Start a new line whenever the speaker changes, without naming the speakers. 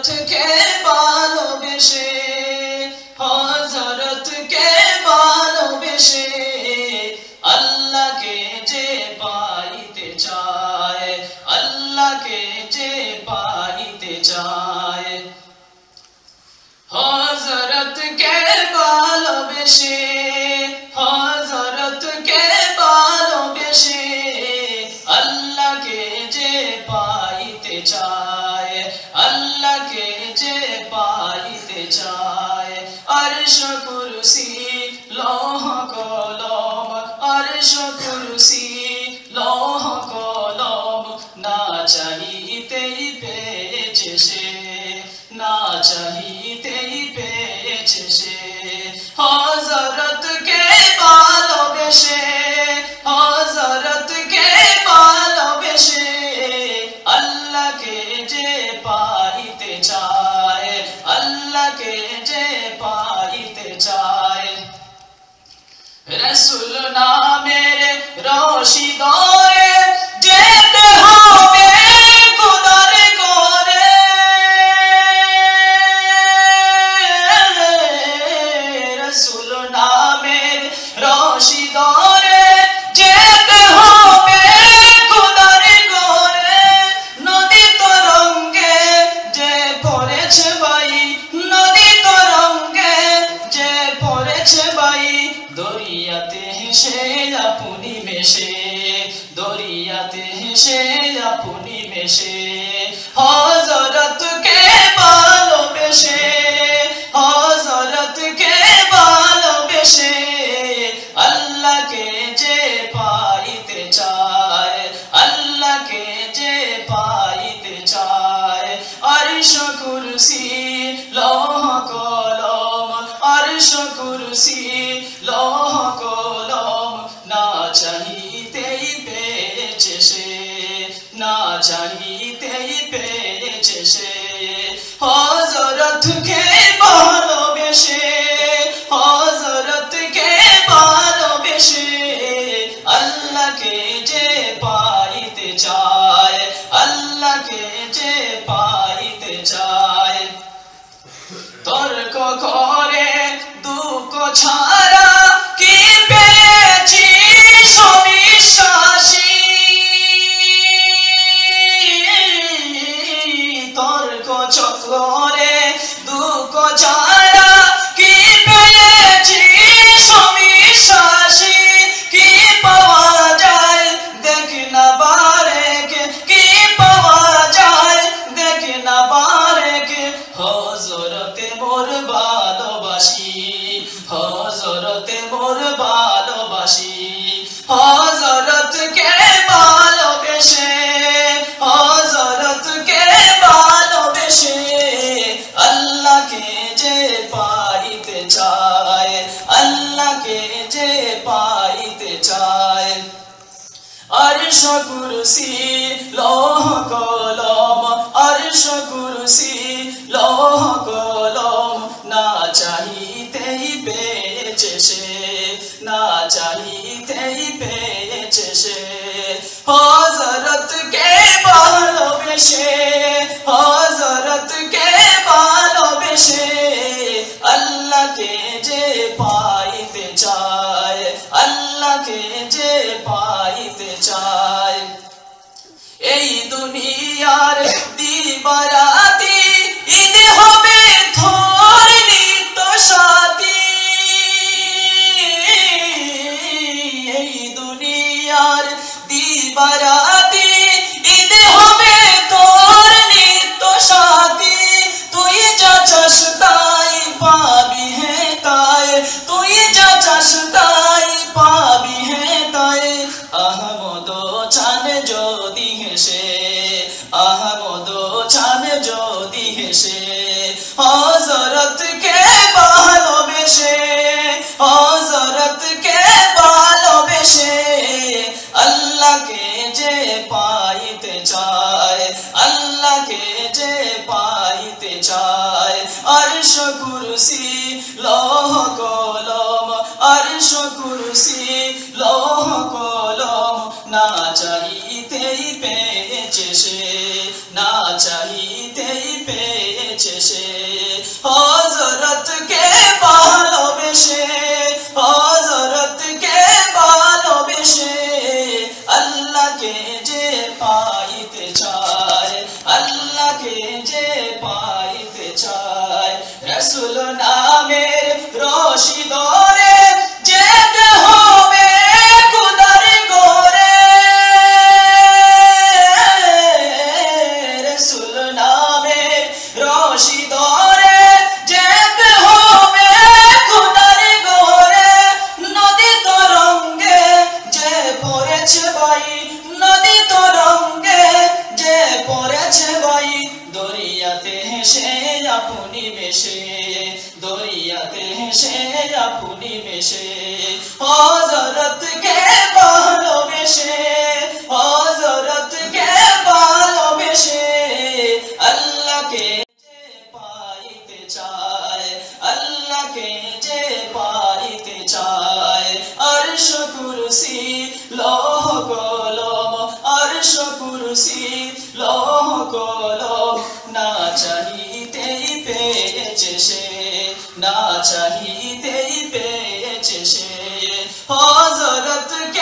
হযরতকে ভালোবেসে হযরতকে ভালোবেসে আল্লাহকে যে পাইতে চায় আল্লাহকে যে পাইতে চায় হযরতকে ভালোবেসে হযরতকে ভালোবেসে আল্লাহকে যে পাইতে চায় আল্লাহকে যে পাইতে চায় আরশ কুরসি লৌহ কলম আরশ কুরসি লৌহ কলম না চাহিতেই পেয়েছে সে না চাহিতেই পেয়েছে সে হযরতকে ভালোবেসে হযরতকে ভালোবেসে আল্লাহকে যে পাইতে চায় আল্লাহকে যে পাইতে চায় রাসূল নামের রশি ধরে যেতে হবে খোদার ঘরে রাসূল নামের রশি ধরে যেতে হবে খোদার ঘরে নদী তরঙ্গে যে পড়েছে ভাই নদী তরঙ্গে যে পড়েছে ভাই দরিয়াতে হেসে আপনি মেশে দরিয়াতে হেসে আপনি মেশে হযরতকে ভালোবেসে হযরতকে ভালোবেসে আল্লাহকে যে পাইতে চায় আল্লাহকে যে পাইতে চায় আরশ কুরসি লৌহ কলম আরশ কুরসি লৌহ কলম না চাহিতেই পেয়েছে সে না চাহিতেই পেয়েছে সে হযরতকে ভালোবেসে হযরতকে ভালোবেসে আল্লাহকে যে পাইতে চায় আল্লাহকে যে পাইতে চায় তর্ক করে দুঃখ ছাড়া কি পেয়েছি সবিশ্বাসী তর্ক চক্রে দুঃখ ছাড়া কি পেয়েছি সবিশ্বাসী কি পাওয়া যায় দেখ না বারেকে কি পাওয়া যায় দেখ না বারেকে হযরতে মোর ভালোবাসি হযরতে মোর ভালোবাসি হযরতকে ভালোবেসে হযরতকে ভালোবেসে আল্লাহকে যে পাইতে চায় আল্লাহকে যে পাইতে চায় আরশ কুরসি লৌহ কলম আরশ কুরসি লৌহ কলম না চাহিতেই পেয়েছে সে না চাহিতেই পেয়েছে সে হযরতকে ভালোবেসে হযরতকে ভালোবেসে আল্লাহকে যে পাইতে চায় আল্লাহকে যে পাইতে চায় এই দুনিয়ার দিবারাতি ঈদ হবে তোর নিত্য সাথী এই দুনিয়ার দিবারাতি ঈদ হবে তোর নিত্য সাথী তুই যা চাস তাই পাবি হে তাই তুই যা চাস তাই পাবি হে তাই আহমদ চান যদি হেসে আহমদ চান যদি হেসে হযরতকে ভালোবেসে হযরতকে ভালোবেসে আল্লাহকে যে পাইতে চায় আল্লাহকে যে পাইতে চায় আরশ কুরসি লৌহ কলম আরশ কুরসি লৌহ কলম না চাহিতেই পেয়েছে সে না চাহিতেই পেয়েছে সে হযরতকে ভালোবেসে হযরতকে ভালোবেসে আল্লাহকে যে পাইতে চায় আল্লাহকে যে পাইতে চায় রাসূল নামের রশি ধরে যেতে হবে খোদার ঘরে রাসূল নামের রশি ধরে যেতে হবে খোদার ঘরে নদী তরঙ্গে যে পড়েছে ভাই নদী তরঙ্গে যে পড়েছে ভাই দরিয়াতে হেসে আপনি মেশে দরিয়াতে হেসে আপনি মেশে হযরতকে ভালোবেসে হযরতকে ভালোবেসে আল্লাহকে যে পাইতে চায় আল্লাহকে যে পাইতে চায় আরশ কুরসি লৌহ কলম আরশ কুরসি লৌহ কলম না চাহিতেই পেয়েছে সে না চাহিতেই পেয়েছে সে হযরতকে